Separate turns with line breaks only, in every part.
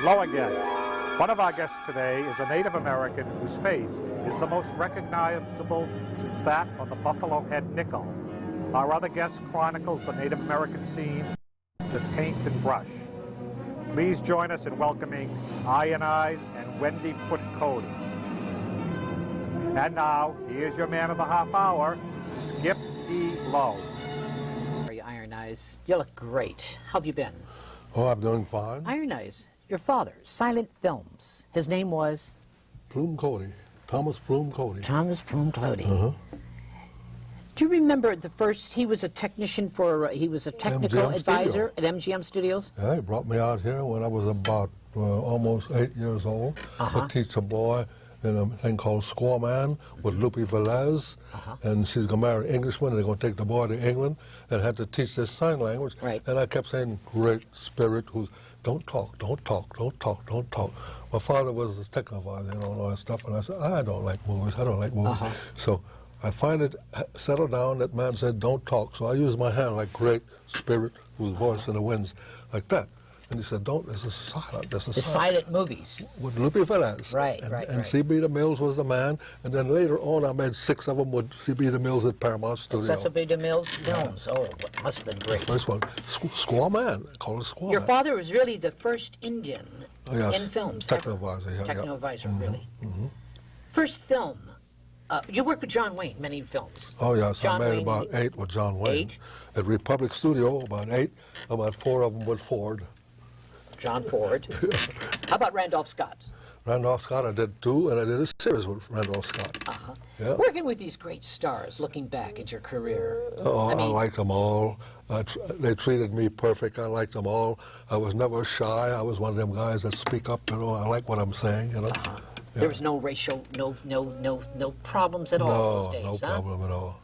Lowe again. One of our guests today is a Native American whose face is the most recognizable since that on the Buffalo Head nickel. Our other guest chronicles the Native American scene with paint and brush. Please join us in welcoming Iron Eyes and Wendy Foot Cody. And now, here's your man of the half hour, Skip E. Lowe.
Iron Eyes, you look great. How have you been?
Oh, I'm doing fine.
Iron Eyes, your father, Silent Films. His name was?
Plume Cody. Thomas Plume Cody.
Thomas Plume Cody. Do you remember the first, he was a technician for, he was a technical
MGM
advisor
Studio.
at MGM Studios?
Yeah, he brought me out here when I was about almost 8 years old to teach a boy in a thing called Squaw Man with Lupe Velez. And she's going to marry an Englishman, and they're going to take the boy to England and had to teach this sign language.
Right.
And I kept saying, great spirit, who's, don't talk, don't talk, don't talk, don't talk. My father was a technovisor, you know, and all that stuff, and I said, I don't like movies, I don't like movies. So I finally settled down. That man said, don't talk. So I used my hand like great spirit, whose voice in the winds, like that. And he said, don't, this is silent, this is
The silent movies.
with Lupe Velez.
Right,
and,
right,
And
right.
C.B. DeMills was the man. And then later on, I made 6 of them with C.B. DeMills at Paramount Studio.
Cecil DeMille's films. Oh, it must have been great.
First one, Squaw Man, called it Squaw
Your
Man.
father was really the first Indian
Yes,
in films.
technovisor, yeah,
Technovisor, really. First film. You worked with John Wayne, many films.
Oh, yes,
John
I made
Wayne,
about 8 with John Wayne.
8?
At Republic Studio, about 8. About 4 of them with Ford.
John Ford. How about Randolph Scott?
Randolph Scott, I did 2, and I did a series with Randolph Scott. Yeah.
Working with these great stars, looking back at your career.
Oh, I
mean,
liked them all. They treated me perfect. I liked them all. I was never shy. I was one of them guys that speak up, you know. I like what I'm saying, you know.
There was no racial, no problems at all those days,
no
huh?
problem at all.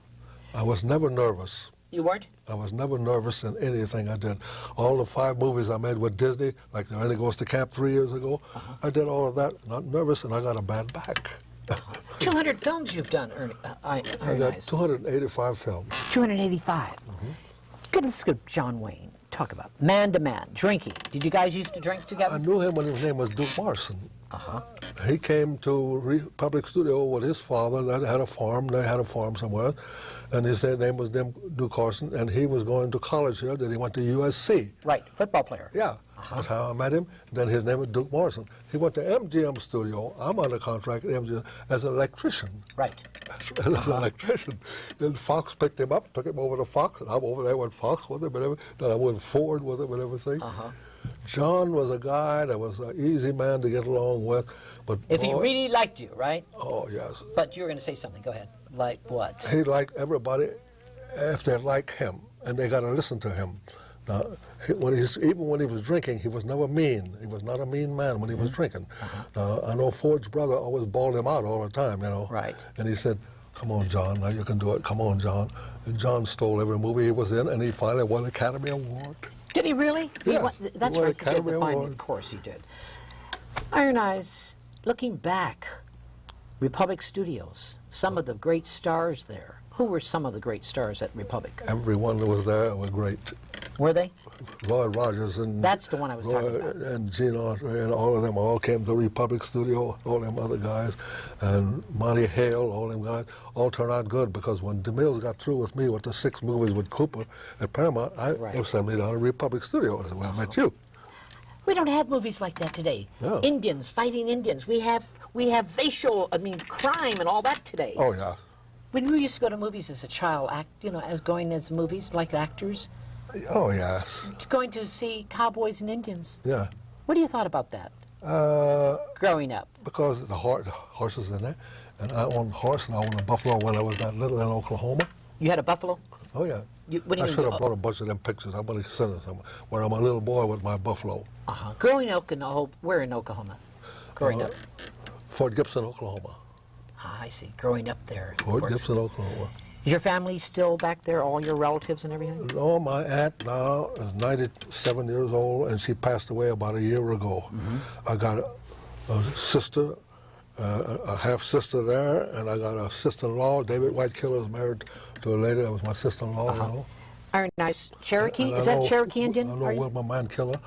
I was never nervous.
You weren't?
I was never nervous in anything I did. All the 5 movies I made with Disney, like Ernie Goes to Camp 3 years ago, I did all of that, not nervous, and I got a bad back.
200 films you've done,
I got 285 films.
285. Good, let's go John Wayne. Talk about man to man, drinking. Did you guys used to drink
I
together?
knew him when his name was Duke Morrison. He came to Republic Studio with his father that had a farm. They had a farm somewhere. And his name was Duke Carson, and he was going to college here. Then he went to USC.
Right, football player.
Yeah, that's how I met him. Then his name was Duke Morrison. He went to MGM Studio. I'm under contract at MGM as an electrician.
Right.
As an electrician. Then Fox picked him up, took him over to Fox, and I'm over there with Fox with him and everything. Then I went Ford with him and everything. John was a guy that was an easy man to get along with. But
If he
boy,
really liked you, right?
oh, yes.
But you were going to say something. Go ahead. Like what?
He liked everybody if they like him, and they got to listen to him. Now, even when he was drinking, he was never mean. He was not a mean man when he was drinking. Now, I know Ford's brother always bawled him out all the time, you know.
Right.
And he said, come on, John, now you can do it. Come on, John. And John stole every movie he was in, and he finally won an Academy Award.
Did he really?
Yeah,
That's
he won
right. He did
Academy
finally,
Award.
of course he did. Iron Eyes, looking back, Republic Studios, some of the great stars there. Who were some of the great stars at Republic?
Everyone that was there was great.
Were they?
Roy Rogers and
That's the one I was talking about.
and Gene Autry and all of them all came to Republic Studio, all them other guys, and Monty Hale, all them guys, all turned out good because when DeMills got through with me with the 6 movies with Cooper at Paramount, they sent me down to Republic Studio. That's where I met you.
We don't have movies like that today.
No.
Indians fighting Indians. We have facial, crime and all that today.
Oh yeah.
When we used to go to movies as a child, as going as movies like actors,
Oh yes.
going to see cowboys and Indians.
Yeah.
What do you thought about that? Growing up.
Because the horses in there, and I owned a horse and I owned a buffalo when I was that little in Oklahoma.
You had a buffalo?
Oh yeah.
What do you
I
mean?
should have brought a bunch of them pictures. I'm going to send them somewhere. Where I'm a little boy with my buffalo.
Growing up where in Oklahoma? Growing up.
Fort Gibson, Oklahoma.
I see. Growing up there.
Fort Gibson, Oklahoma.
Is your family still back there, all your relatives and everything?
No, my aunt now is 97 years old, and she passed away about a year ago. I got a sister, a half-sister there, and I got a sister-in-law. David Whitekiller is married to a lady that was my sister-in-law, you know.
Iron Eyes, Cherokee?
And I
Is that
know-
Cherokee Indian?
I know
are you?
Wilma Mankiller.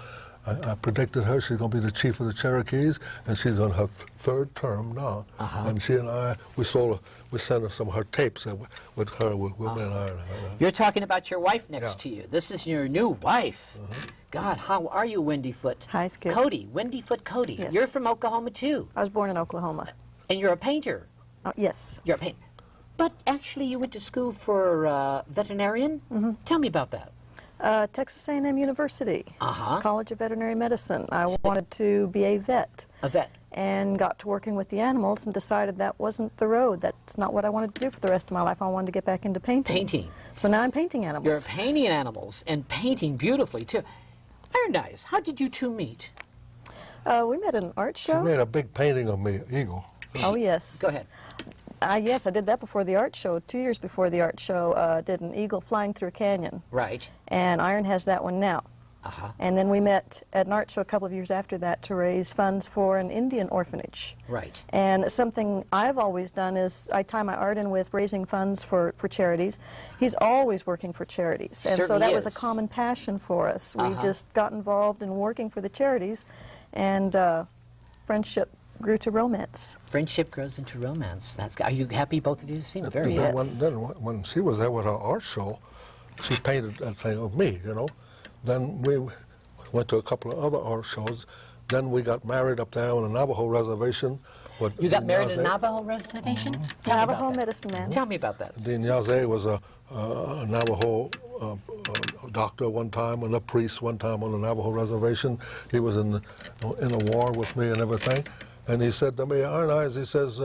I predicted her she's going to be the chief of the Cherokees, and she's on her third term now. And she and I, we sent her some of her tapes with her, with me and I.
You're talking about your wife next
Yeah.
to you. This is your new wife. God, how are you, Wendy Foot?
Hi, Skip.
Cody, Wendy Foot Cody.
Yes.
You're from Oklahoma, too.
I was born in Oklahoma.
And you're a painter.
Yes.
You're a painter. But actually, you went to school for veterinarian? Tell me about that.
Texas A&M University,
Uh-huh.
College of Veterinary Medicine. I wanted to be a vet.
A vet.
And got to working with the animals and decided that wasn't the road. That's not what I wanted to do for the rest of my life. I wanted to get back into painting.
Painting.
So now I'm painting animals.
You're painting animals and painting beautifully, too. Iron Eyes, how did you two meet?
We met at an art
She
show.
made a big painting of me, eagle.
Oh, yes.
Go ahead.
Yes, I did that before the art show. 2 years before the art show, did an eagle flying through a canyon.
Right.
And Iron has that one now. And then we met at an art show a couple of years after that to raise funds for an Indian orphanage.
Right.
And something I've always done is I tie my art in with raising funds for charities. He's always working for charities. And so
Certainly
that was a
is.
common passion for us. We just got involved in working for the charities, and friendship grew to romance.
Friendship grows into romance. Are you happy, both of you? Seem very
Yeah.
happy.
When she was there with her art show, she painted that thing of me, you know. Then we went to a couple of other art shows. Then we got married up there on the Navajo reservation.
You got married at a Navajo reservation? Tell me about
Navajo
that.
medicine man.
Tell me about that.
Dean Yazzie was a Navajo doctor one time and a priest one time on the Navajo reservation. He was in a war with me and everything. And he said to me, Iron Eyes, he says,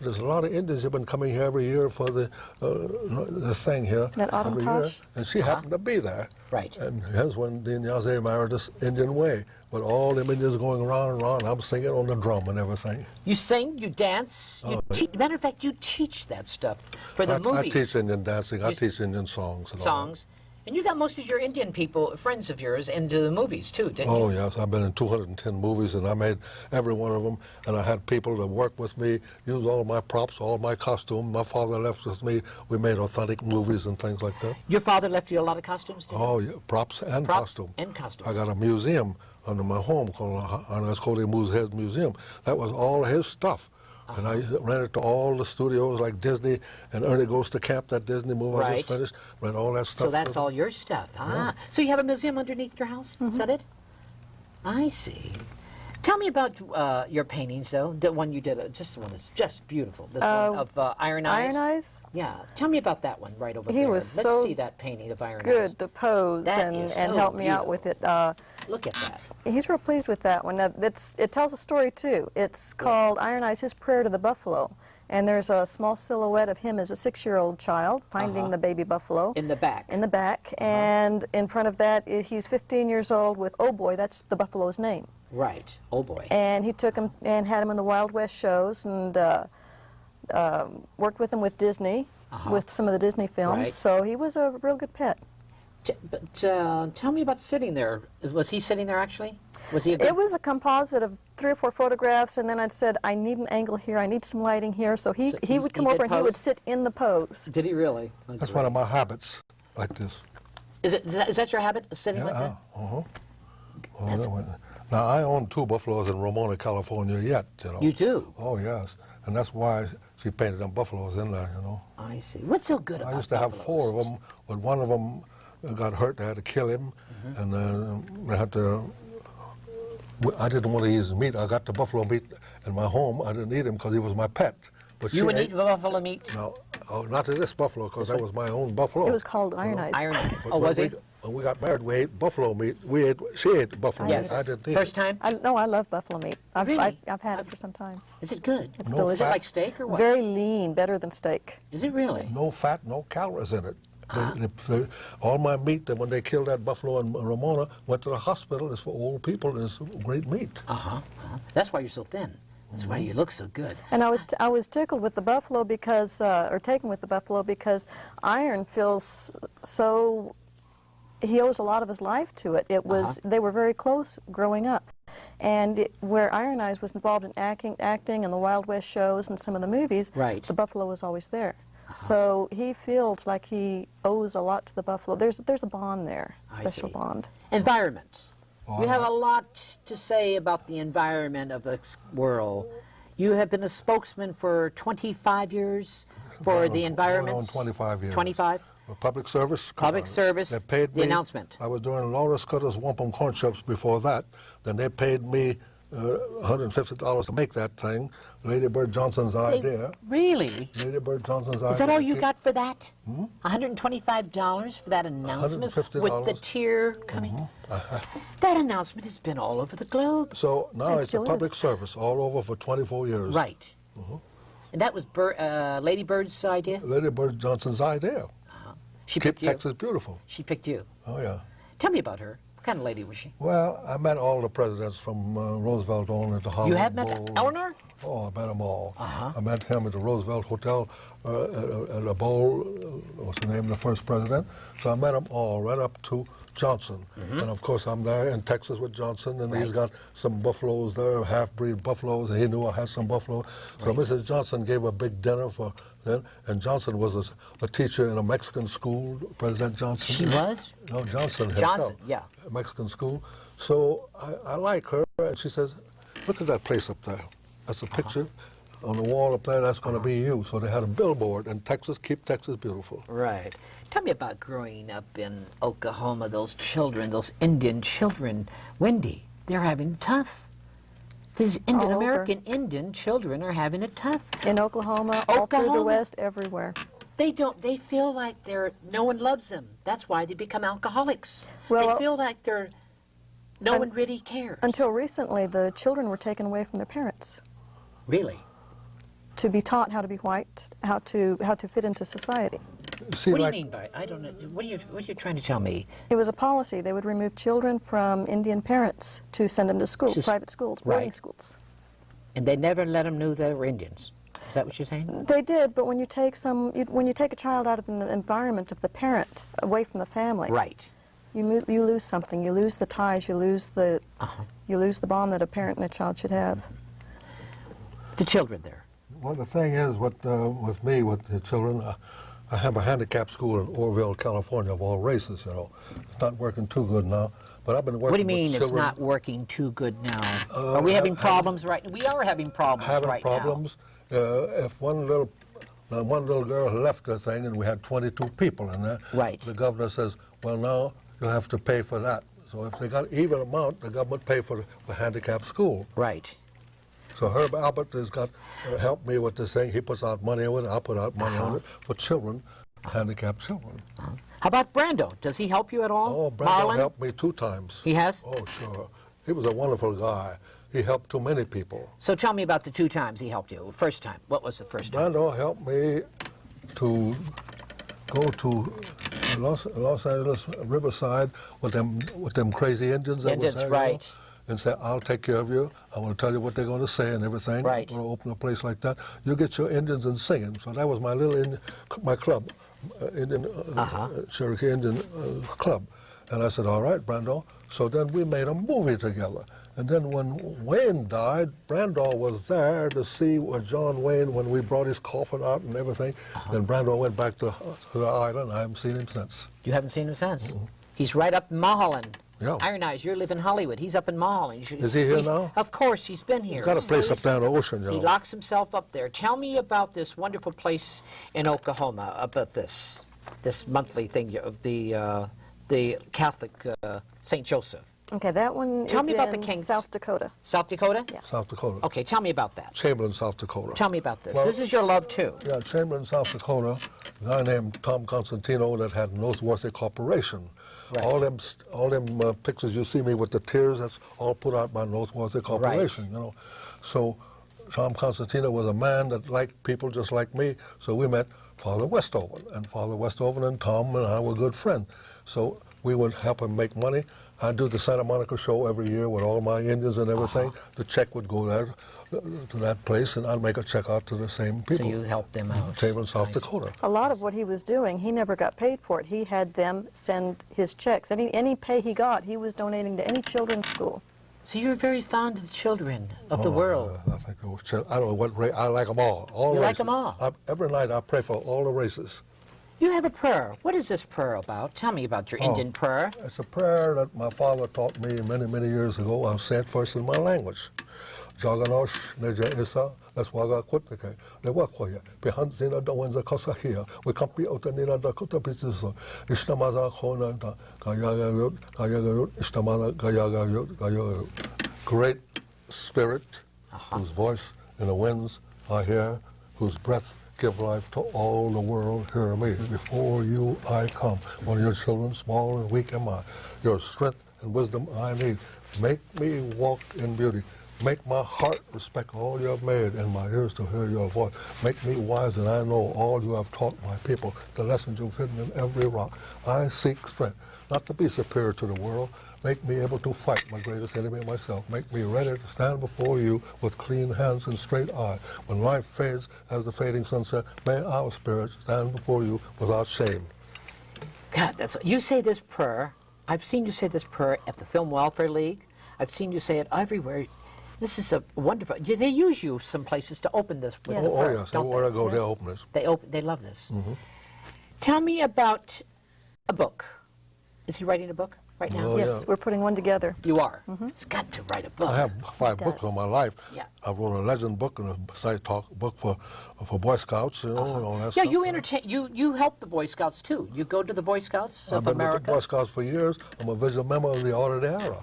there's a lot of Indians have been coming here every year for this thing here.
That autumn
every year.
tosh?
And she happened to be there.
Right.
And here's when Dean Yazzie married this Indian way. With all them Indians going around and around, I'm singing on the drum and everything.
You sing, you dance, you matter of fact, you teach that stuff for the
I
movies.
teach Indian dancing, I teach Indian songs. And all that.
songs. And you got most of your Indian people, friends of yours, into the movies too, didn't you?
Oh, yes. I've been in 210 movies, and I made every one of them. And I had people that work with me, use all of my props, all my costume. My father left with me. We made authentic movies and things like that.
Your father left you a lot of costumes, didn't he?
Oh, yeah, props and
Props
costume.
and costumes.
I got a museum under my home called Cody Moosehead Museum. That was all his stuff. And I rented to all the studios like Disney and Ernie Goes to Camp, that Disney movie I
Right.
just finished. Rent all that stuff.
So that's all your stuff. Ah. So you have a museum underneath your house? Is that it? I see. Tell me about your paintings, though. The one you did, just the one is just beautiful. This one of Iron Eyes.
Iron Eyes?
Yeah. Tell me about that one right over
He
there.
was
Let's
so
see that painting of Iron Eyes.
Good to pose
That
and
is so
help me out with it.
Look at that.
He's real pleased with that one. Now, it tells a story, too. It's called Iron Eyes, His Prayer to the Buffalo. And there's a small silhouette of him as a 6-year-old child finding the baby buffalo.
In the back.
In the back. And in front of that, he's 15 years old with Oh Boy, that's the buffalo's name.
Right. Oh, boy.
And he took him and had him in the Wild West shows and worked with him with Disney, with some of the Disney films.
Right.
So he was a real good pet.
But tell me about sitting there. Was he sitting there, actually? Was he a good...
It was a composite of 3 or 4 photographs, and then I'd said, I need an angle here, I need some lighting here. So he would come
he
over
did
and he would
pose?
sit in the pose.
Did he really? Oh,
That's
great.
one of my habits, like this.
Is that your habit, sitting like that?
That's... Now, I own 2 buffaloes in Ramona, California yet, you know.
You do?
Oh, yes. And that's why she painted them buffaloes in there, you know.
I see. What's so good about
I used to have
buffaloes?
4 of them, but one of them got hurt. They had to kill him, and they had to... I didn't want to eat his meat. I got the buffalo meat in my home. I didn't eat him because he was my pet. But
You
she
would
ate...
eat buffalo meat?
No, not to this buffalo, because that was my own buffalo.
It was called Iron Eyes.
Iron Eyes.
But
Oh, was
when
it?
When we got married, we ate buffalo meat. She ate buffalo
Yes.
meat. I didn't eat
First
it.
time?
No, I love buffalo meat.
Really?
I've had it for some time.
Is it good?
It's
No
delicious.
Is it
fat.
like steak or what?
Very lean, better than steak.
Is it really?
No fat, no calories in it. All my meat, that when they killed that buffalo in Ramona, went to the hospital. It's for old people. It's great meat.
That's why you're so thin. That's why you look so good.
And I was tickled with the buffalo because, or taken with the buffalo because Iron feels so, he owes a lot of his life to it. It was, they were very close growing up. And where Iron Eyes was involved in acting in the Wild West shows and some of the movies,
Right.
the buffalo was always there. So he feels like he owes a lot to the buffalo. There's a bond there, a special
see.
bond.
Environment. You have a lot to say about the environment of the world. You have been a spokesman for 25 years for the environment.
On 25 years.
25?
Public service.
Public service,
They paid
the
me,
announcement.
I was doing Laura Scudder's Wampum Corn Chips before that. Then they paid me $150 to make that thing. Lady Bird Johnson's idea.
Really?
Lady Bird Johnson's idea.
Is that all you got for that? $125 for that announcement with the tear coming? That announcement has been all over the globe.
So now
It
it's a
still
public
is.
service all over for 24 years.
Right. And that was Lady Bird's idea?
Lady Bird Johnson's idea.
She
Keep
picked you?
Texas beautiful.
She picked you.
Oh, yeah.
Tell me about her. What kind of lady was she?
Well, I met all the presidents from Roosevelt on at the Hollywood
You have met
Bowl.
Eleanor?
Oh, I met them all. I met him at the Roosevelt Hotel at a bowl. What's the name of the first president? So I met them all right up to Johnson. And of course, I'm there in Texas with Johnson, and he's got some buffaloes there, half-breed buffaloes, and he knew I had some buffalo. So Mrs. Johnson gave a big dinner for them, and Johnson was a teacher in a Mexican school, President Johnson.
She was?
No, Johnson himself.
Johnson, yeah.
A Mexican school. So I like her, and she says, look at that place up there. That's a picture on the wall up there. That's going to be you. So they had a billboard in Texas, keep Texas beautiful.
Right. Tell me about growing up in Oklahoma, those children, those Indian children. Wendy, they're having it tough. These
over.
American Indian children are having it tough.
In Oklahoma, all through the
Oklahoma?
West, everywhere.
They feel like no one loves them. That's why they become alcoholics.
Well,
they feel like no one really cares.
Until recently, the children were taken away from their parents
Really?
to be taught how to be white, how to fit into society.
See,
What do you
like,
mean by it? I don't know. What are you trying to tell me?
It was a policy. They would remove children from Indian parents to send them to school, private schools, boarding
right.
schools.
And they never let them know they were Indians. Is that what you're saying?
They did, but when you take a child out of the environment of the parent, away from the family,
Right.
you lose something. You lose the ties. You lose the bond that a parent and a child should have.
The children there.
well, the thing is, with me, with the children, I have a handicap school in Orville, California, of all races, you know. It's not working too good now, but I've been working
What do you
with
mean it's
children.
not working too good now? Are we having problems right now? We are having problems
Having
right
problems. If one little girl left the thing and we had 22 people in there,
Right.
the governor says, well, now you have to pay for that. So if they got even amount, the government pay for the handicap school.
now. Right.
So Herb Albert has got helped me with this thing. He puts out money on it. I put out money on it for children, handicapped children.
How about Brando? Does he help you at all?
Oh, Brandon
Marlon?
helped me 2 times.
He has?
Oh, sure. He was a wonderful guy. He helped too many people.
So tell me about the 2 times he helped you. First time. What was the first time?
Brando helped me to go to Los Angeles Riverside with them crazy Indians that
Indians,
was there,
right.
you know, and say, I'll take care of you. I want to tell you what they're going to say and everything.
Right.
I'm going to open a place like that. You get your Indians and singing. So that was my my club, Cherokee Indian club. And I said, all right, Brando. So then we made a movie together. And then when Wayne died, Brando was there to see John Wayne when we brought his coffin out and everything. Then Brando went back to the island. I haven't seen him since.
You haven't seen him since? He's right up in Mulholland.
Yeah.
Iron Eyes, you live in Hollywood. He's up in Mulholland.
Is he here now?
Of course, he's been here.
He's got a place up there in the ocean, you
He
know.
locks himself up there. Tell me about this wonderful place in Oklahoma, about this monthly thing of the Catholic St. Joseph.
Okay, that one
Tell
is
me about
in
the Kings.
South Dakota.
South Dakota?
Yeah.
South Dakota.
Okay, tell me about that.
Chamberlain, South Dakota.
Tell me about this.
Well-
This is your love, too.
Yeah, Chamberlain, South Dakota, a guy named Tom Constantino that had Noseworthy Corporation.
Right.
All them pictures you see me with the tears, that's all put out by Noseworthy Corporation, you know. So Tom Constantino was a man that liked people just like me, so we met Father Westover, and Father Westover and Tom and I were good friends. So we would help him make money. I do the Santa Monica show every year with all my Indians and everything. The check would go there to that place, and I'd make a check out to the same people.
So you helped them out.
Chamberlain, South
Nice.
Dakota.
A lot of what he was doing, he never got paid for it. He had them send his checks. Any pay he got, he was donating to any children's school.
So you're very fond of children of the world.
I think those I don't know what race. I like them all. All
You
races.
like them all?
Every night I pray for all the races.
You have a prayer. What is this prayer about? Tell me about your Indian prayer.
It's a prayer that my father taught me many, many years ago. I'll say it first in my language. Jaganosh Neja Isa, that's Waga Kutake, the Wakoya, Behanzina da Wenza Kosahia, we can't be Otanina da Kutapiso, Ishtamaza Kona, Gayaga, Gayaga, Istamana, Gayaga, Gayaga. Great spirit, whose voice in the winds I hear, whose breath give life to all the world, hear me. Before you I come, one of your children, small and weak am I. Your strength and wisdom I need. Make me walk in beauty. Make my heart respect all you have made, and my ears to hear your voice. Make me wise that I know all you have taught my people, the lessons you've hidden in every rock. I seek strength, not to be superior to the world. Make me able to fight my greatest enemy, myself. Make me ready to stand before you with clean hands and straight eye. When life fades as the fading sunset, may our spirits stand before you without shame.
God, you say this prayer. I've seen you say this prayer at the Film Welfare League. I've seen you say it everywhere. This is a wonderful. They use you some places to open this with
Yes.
this prayer,
Yes,
don't
everywhere I
they?
go, they open this.
They love this. Tell me about a book. Is he writing a book right now?
Oh,
Yes,
yeah.
we're putting one together.
You are. He's got to write a book.
I have 5 books
does.
on my life.
Yeah.
I wrote a legend book and a side talk book for Boy Scouts, you know, and all that
Yeah,
stuff.
you entertain. You help the Boy Scouts too. You go to the Boy Scouts
I've
of
been with the
America.
Boy Scouts for years. I'm a visual member of the Order of the Arrow.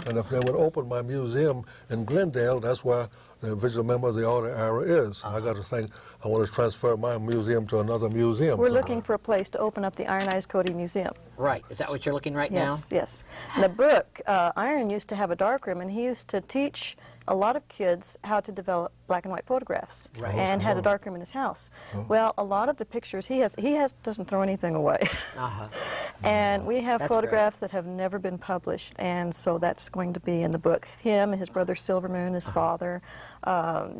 And if they would open my museum in Glendale, that's where the visual member of the Order of the Arrow is. I got to think, I want to transfer my museum to another museum.
We're
somewhere.
looking for a place to open up the Ironized Cody Museum.
Right. Is that what you're looking right now?
Yes, yes. And the book, Iron used to have a darkroom, and he used to teach a lot of kids how to develop black and white photographs,
Right.
and had a darkroom in his house. Well, a lot of the pictures he doesn't throw anything away. And we have
That's
photographs that have never been published, and so that's going to be in the book. Him, his brother Silvermoon, his father,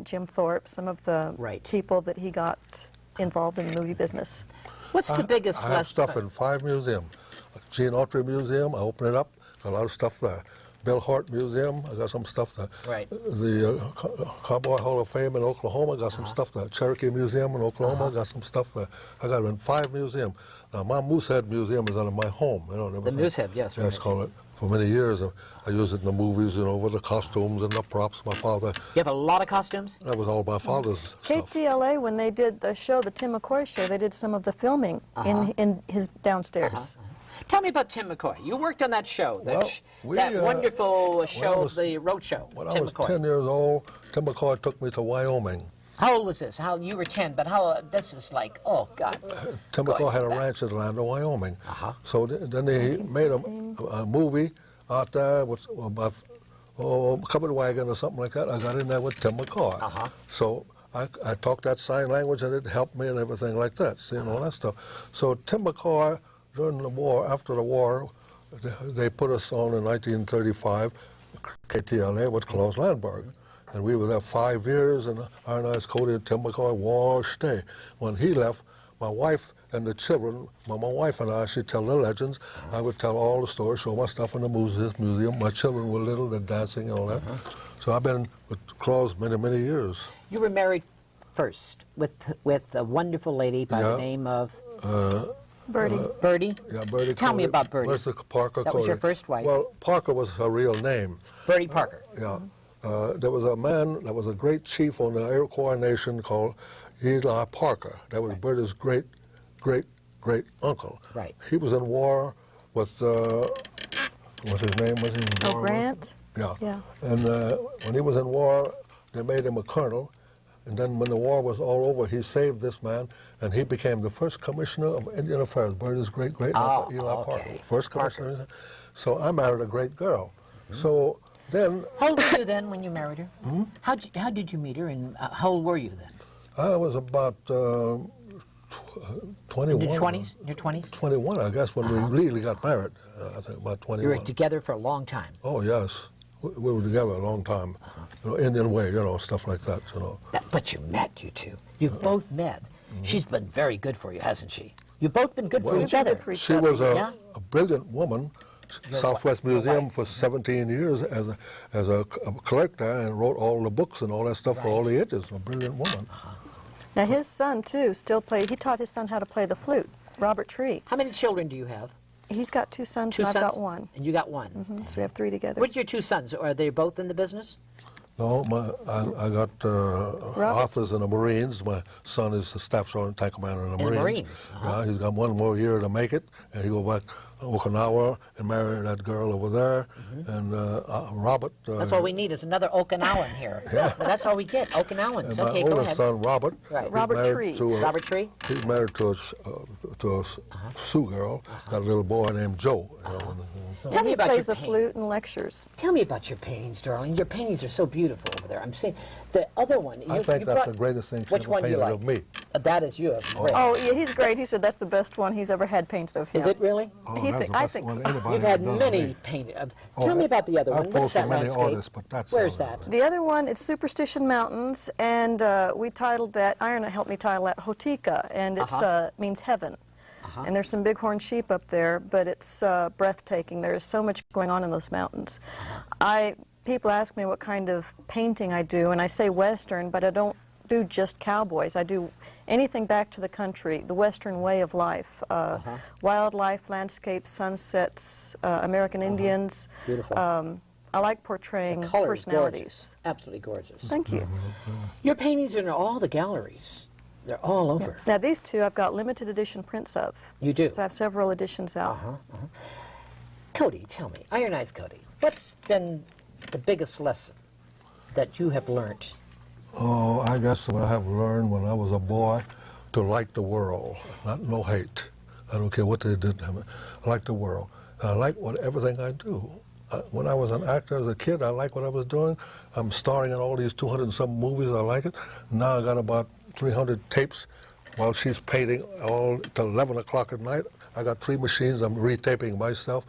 Jim Thorpe, some of the
Right.
people that he got involved in the movie business.
What's the biggest
I have
lesson?
stuff in 5 museums. Gene Autry Museum, I open it up, got a lot of stuff there. Bill Hart Museum, I got some stuff there.
Right.
The Cowboy Hall of Fame in Oklahoma, got some stuff there. Cherokee Museum in Oklahoma, got some stuff there. I got it in 5 museums. Now, my Moosehead Museum is under my home. You know, and
The
everything.
Moosehead, yes.
Yeah, it's called it. For many years, I used it in the movies, you know, with the costumes and the props. My father,
You have a lot of costumes.
that was all my father's stuff.
KTLA, when they did the show, the Tim McCoy show, they did some of the filming in his downstairs.
Tell me about Tim McCoy. You worked on that show,
Well,
that
we,
wonderful show,
was-
the Road Show.
When
Tim
I was
McCoy.
10 years old, Tim McCoy took me to Wyoming.
How old was this? How you were 10, but how this is like? Oh God.
Tim
Go
McCoy
ahead,
had a
back.
ranch in Atlanta, Wyoming. So then they made a movie out there with about a covered wagon or something like that. I got in there with Tim McCoy. So I talked that sign language and it helped me and everything like that, see, and all that stuff. So Tim McCoy, during the war, after the war, they put us on in 1935, KTLA with Klaus Landberg. And we were there 5 years, and Ironized Cody and Tim McCoy war stay. When he left, my wife and the children, my wife and I, she'd tell the legends. I would tell all the stories, show my stuff in the museum. My children were little, they're dancing and all that. So I've been with Klaus many, many years.
You were married first with a wonderful lady by the name of
Birdie.
Birdie.
Yeah, Birdie
Tell me
Cody.
about Birdie.
Bertha Parker
That was
Cody.
your first wife.
Well, Parker was her real name.
Birdie Parker.
Yeah. There was a man that was a great chief on the Iroquois Nation called Eli Parker. That was Birdie's great uncle.
Right.
He was in war with, what's his name? Was he in war with?
Grant?
Yeah.
Yeah.
And when he was in war, they made him a colonel. And then when the war was all over, he saved this man, and he became the first commissioner of Indian Affairs. Birdie's great uncle, Eli
okay.
Parker. First commissioner. So I married a great girl. So then
How old were you then when you married her? How did you meet her, and how old were you then?
I was about 21.
In your 20s? Your 20s?
21, I guess, when we legally got married. I think about 21.
You were together for a long time.
Oh, yes. We were together a long time. You know, Indian way, you know, stuff like that, you know.
But you met, you two. You both met. She's been very good for you, hasn't she? You've both been good for
Well,
each other.
for each
She
other.
was a brilliant woman. Southwest
your
Museum
wife.
for 17 years as a collector and wrote all the books and all that stuff for all the ages. A brilliant woman.
Now his son too still played. He taught his son how to play the flute. Robert Tree.
How many children do you have?
He's got 2 sons,
Two
and
sons?
I've got 1.
And you got 1.
So we have 3 together.
What are your 2 sons? Are they both in the business?
No, I got Arthur's in the Marines. My son is a staff sergeant tank commander in the Marines.
Marines,
Yeah, he's got 1 more year to make it, and he go back to Okinawa and marry that girl over there. And Robert.
That's all we need is another Okinawan here. Yeah. But that's all we get, Okinawans.
And my
Okay, go
oldest
ahead.
son, Robert.
Right.
he's
Robert
married
Tree.
to a-
Robert Tree?
He's married to a Sioux girl. Got a little boy named Joe. You know,
Tell
And
me
he
about
plays
your
the flute and lectures.
Tell me about your paintings, darling. Your paintings are so beautiful over there. I'm saying the other one.
I think that's the greatest thing she
Which
ever
one do you
painted
like?
of me.
That is you. Great.
Oh, yeah, he's great. He said that's the best one he's ever had painted of him.
Is it really?
Oh,
He
that's
think-
the
I
best
think
one
so.
anybody
You've
has
had
done of
many
me.
painted.
Oh,
Tell me about the other
I've
one. What is
posted
that
many
landscape?
artists, but that's
Where's
all
that?
The other one, it's Superstition Mountains, and we titled that, Iron helped me title that Hotika, and it means heaven. And there's some bighorn sheep up there, but it's breathtaking. There's so much going on in those mountains. People ask me what kind of painting I do, and I say Western, but I don't do just cowboys. I do anything back to the country, the Western way of life. Wildlife, landscapes, sunsets, American Indians.
Beautiful.
I like portraying
The color is
personalities.
gorgeous. Absolutely gorgeous.
Thank you.
Your paintings are in all the galleries. They're all over.
Now these 2 I've got limited edition prints of.
You do.
So I have several editions out.
Cody, tell me, Iron Eyes Cody, what's been the biggest lesson that you have learned?
Oh, I guess what I have learned when I was a boy, to like the world, not no hate. I don't care what they did to me. I like the world. And I like everything I do. When I was an actor as a kid, I liked what I was doing. I'm starring in all these 200 and some movies. I like it. Now I got about 300 tapes while she's painting all till 11 o'clock at night. I got 3 machines. I'm retaping myself.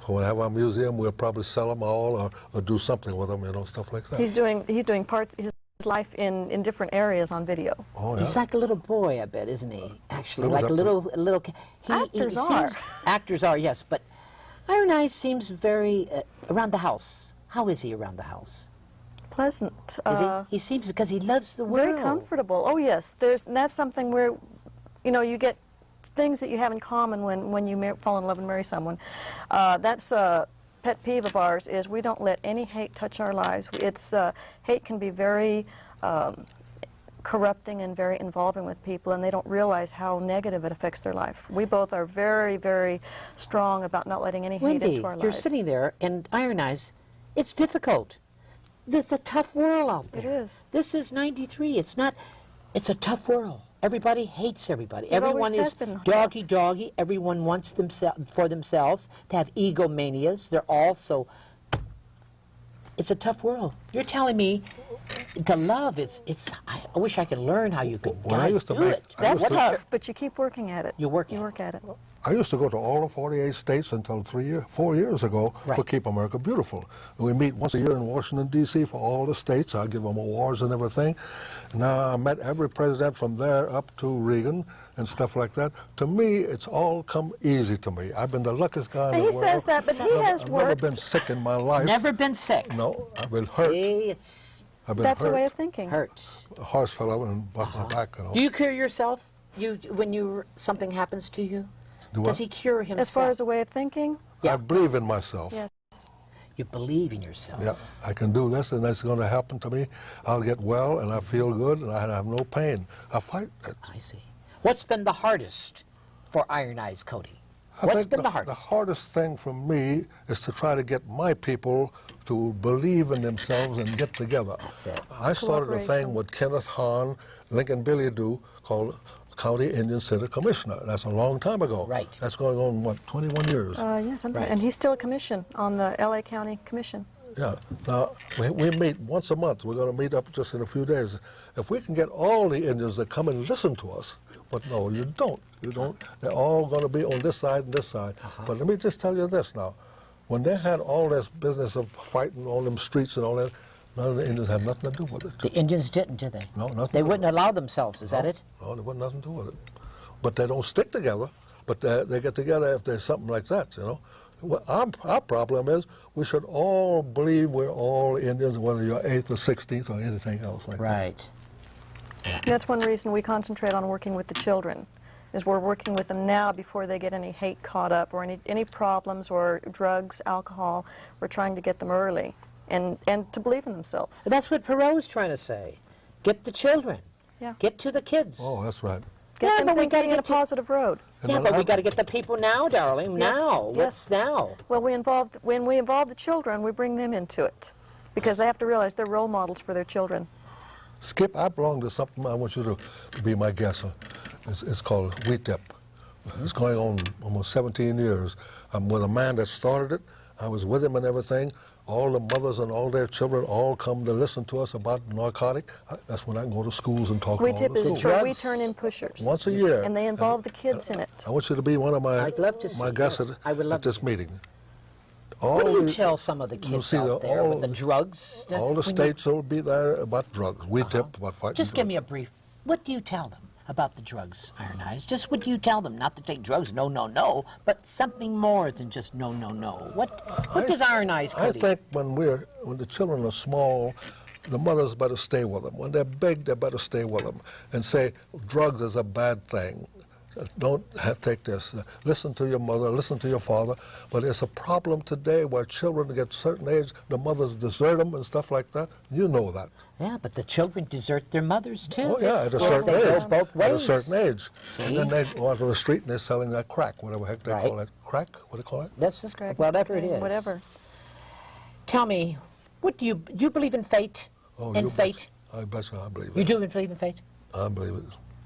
When I have our museum, we'll probably sell them all or do something with them, you know, stuff like that.
He's doing parts his life in different areas on video.
Oh, yeah.
He's like a little boy, I bet, isn't he? Actually,
I was
like a
up
little.
Actors
seems,
are.
Actors are, yes, but Iron Eyes seems very around the house. How is he around the house?
Pleasant.
Is he? He seems because he loves the world.
Very comfortable. Oh yes, that's something where, you know, you get things that you have in common when you fall in love and marry someone. That's a pet peeve of ours, is we don't let any hate touch our lives. Hate can be very corrupting and very involving with people, and they don't realize how negative it affects their life. We both are very, very strong about not letting any hate
Wendy,
into our lives.
you're sitting there, and Iron Eyes, it's difficult. It's a tough world out there.
It is.
This is 93. It's not. It's a tough world. Everybody hates everybody.
It
Everyone
always has
is
been
doggy. Everyone wants for themselves to have egomanias. They're all so. It's a tough world. You're telling me to love. I wish I could learn how you could
When I
guys
used to
do
make-
it.
I
That's
used to-
tough, but you keep working at it.
You work
at it.
I used to go to all the 48 states until 4 years ago for
Right.
Keep America Beautiful. We meet once a year in Washington, D.C. for all the states. I give them awards and everything. Now, I met every president from there up to Reagan and stuff like that. To me, it's all come easy to me. I've been the luckiest guy in
And
the
he
world.
says that, but he has
I've never
worked.
been sick in my life.
Never been sick.
No, I've been hurt.
See, it's
I've been
That's
hurt.
a way of thinking.
hurt.
A horse fell over and bust my back. You know.
Do you cure yourself? When something happens to you?
Do
Does
what?
he cure himself?
As far as a way of thinking,
Yeah.
I believe in myself.
yes.
You believe in yourself.
Yeah, I can do this, and that's going to happen to me. I'll get well, and I feel good, and I have no pain. I fight it.
I see. What's been the hardest for Iron Eyes Cody?
I
What's
think
been the
the
hardest?
hardest thing for me is to try to get my people to believe in themselves and get together.
That's it.
I started a thing
Cooperation.
with Kenneth Hahn, Lincoln Billy do, called County Indian Center Commissioner. That's a long time ago.
Right.
That's going on, what, 21 years?
Yes,
Right.
and he's still a commission on the L.A. County Commission.
Yeah. Now, we meet once a month. We're going to meet up just in a few days. If we can get all the Indians to come and listen to us, but no, you don't. You don't. They're all going to be on this side and this side. But let me just tell you this now. When they had all this business of fighting on them streets and all that, none of the Indians had nothing to do with it.
The Indians didn't, did they?
No, nothing
They
to do
wouldn't
with it.
allow themselves, is that it?
No, they wasn't nothing to do with it. But they don't stick together. But they get together if there's something like that, you know. Well, our problem is we should all believe we're all Indians, whether you're 8th or 16th or anything else like that.
Right.
That's one reason we concentrate on working with the children, is we're working with them now before they get any hate caught up or any problems or drugs, alcohol. We're trying to get them early and to believe in themselves.
That's what Perot's trying to say. Get the children.
Yeah.
Get to the kids.
Oh, that's right.
Get them
but we got to
thinking in
get
a positive road.
Yeah, but we got to get the people now, darling.
Yes,
Now.
yes.
Let's now.
Well, when we involve the children, we bring them into it because they have to realize they're role models for their children.
Skip, I belong to something I want you to be my guest. It's called Wheat Dip. It's going on almost 17 years. I'm with a man that started it. I was with him and everything. All the mothers and all their children all come to listen to us about narcotic. That's when I go to schools and talk
Wheat
to all
Dip
the
is
schools.
for we turn in pushers.
Once a year.
And they involve the kids in it.
I want you to be one of my,
I'd love to see,
my guests
yes. I would love
at this
to.
meeting.
What do you
the-
tell some of the kids
see,
out there with the drugs?
All the states will be there about drugs. Wheat Dip, about fighting
Just give
drugs.
me a brief. What do you tell them about the drugs, Iron Eyes? Just what do you tell them? Not to take drugs, no, no, no, but something more than just no, no, no. What does Iron Eyes,
I
Cody?
think when the children are small, the mothers better stay with them. When they're big, they better stay with them and say drugs is a bad thing. Don't take this. Listen to your mother, listen to your father. But it's a problem today where children get certain age, the mothers desert them and stuff like that. You know that.
Yeah, but the children desert their mothers too.
Oh, yeah, at a
Yes,
certain
they go
age.
both ways.
At a certain age.
See?
And then they go out to the street and they're selling that crack, whatever the heck they
Right.
call it. Crack? What do they call it?
This is
Correct.
whatever it is.
Whatever.
Tell me, what do you believe in fate?
Oh,
in
you
fate?
bet. I bet you I believe it.
You do believe in fate?
I believe it.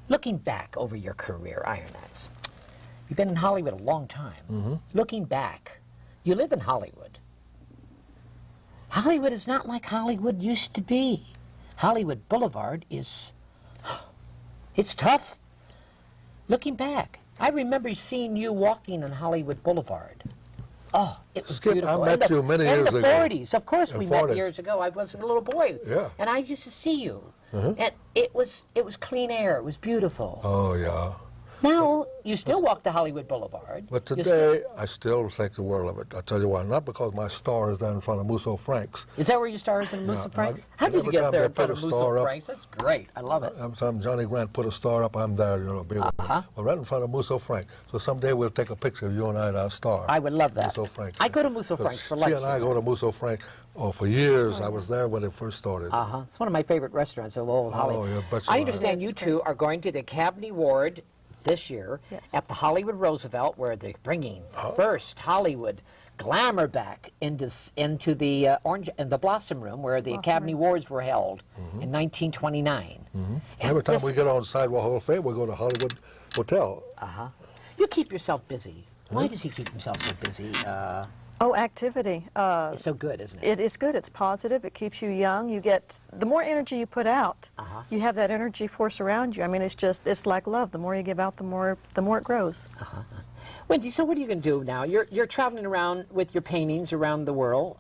Looking back over your career, Iron Eyes, you've been in Hollywood a long time. Looking back, you live in Hollywood. Hollywood is not like Hollywood used to be. Hollywood Boulevard is, it's tough. Looking back, I remember seeing you walking on Hollywood Boulevard. Oh, it was
Skip,
beautiful.
I met you many years
in the
ago.
40s, of course
In
we met
40s.
years ago. I was a little boy.
Yeah.
And I used to see you. And it was clean air. It was beautiful.
Oh, yeah.
Now, you still walk the Hollywood Boulevard.
But
You
today, I still think the world of it. I'll tell you why. Not because my star is there in front of Musso Frank's.
Is that where you stars in Musso
Yeah,
Frank's?
I-
How did you
every
get
time
there
they
in front
put
of
a
Musso
star up-
Frank's? That's great. I love it.
Every time Johnny Grant put a star up, I'm there, be with me. Well, right in front of Musso Frank. So someday we'll take a picture of you and I at our star.
I would love that.
Musso Frank's.
I go to Musso
'Cause
Frank's for
She
lunch.
and I go to Musso Frank for years. I was there when it first started.
It's one of my favorite restaurants of old Hollywood.
yeah, bet you
I
are.
understand
Yes,
you
it's
two are going to the Academy Award this year
Yes.
at the Hollywood Roosevelt, where they're bringing first Hollywood glamour back into the Orange and the Blossom Room, where the Academy Awards were held in 1929. And
Every time
this-
we get on Sidewalk Hall of Fame, we go to Hollywood Hotel.
you keep yourself busy. Why does he keep himself so busy?
Oh, activity.
It's so good, isn't it?
It is good. It's positive. It keeps you young. You get the more energy you put out, you have that energy force around you. I mean, it's like love. The more you give out, the more it grows.
Wendy, so what are you going to do now? You're traveling around with your paintings around the world.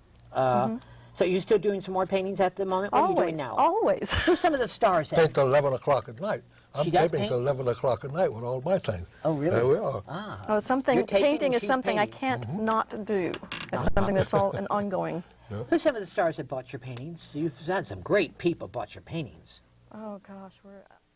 So you're still doing some more paintings at the moment? What are you doing now?
Always.
Who's some of the stars that
Paint till 11 o'clock at night. I'm
She does
taping
paint?
till 11 o'clock at night with all my things.
Oh, really?
There we are.
Oh, something.
You're taping
Painting
and
is
she's
something I
painting.
can't not do. It's something that's all an ongoing.
Who's some of the stars that bought your paintings? You've had some great people bought your paintings.
Oh gosh, we're.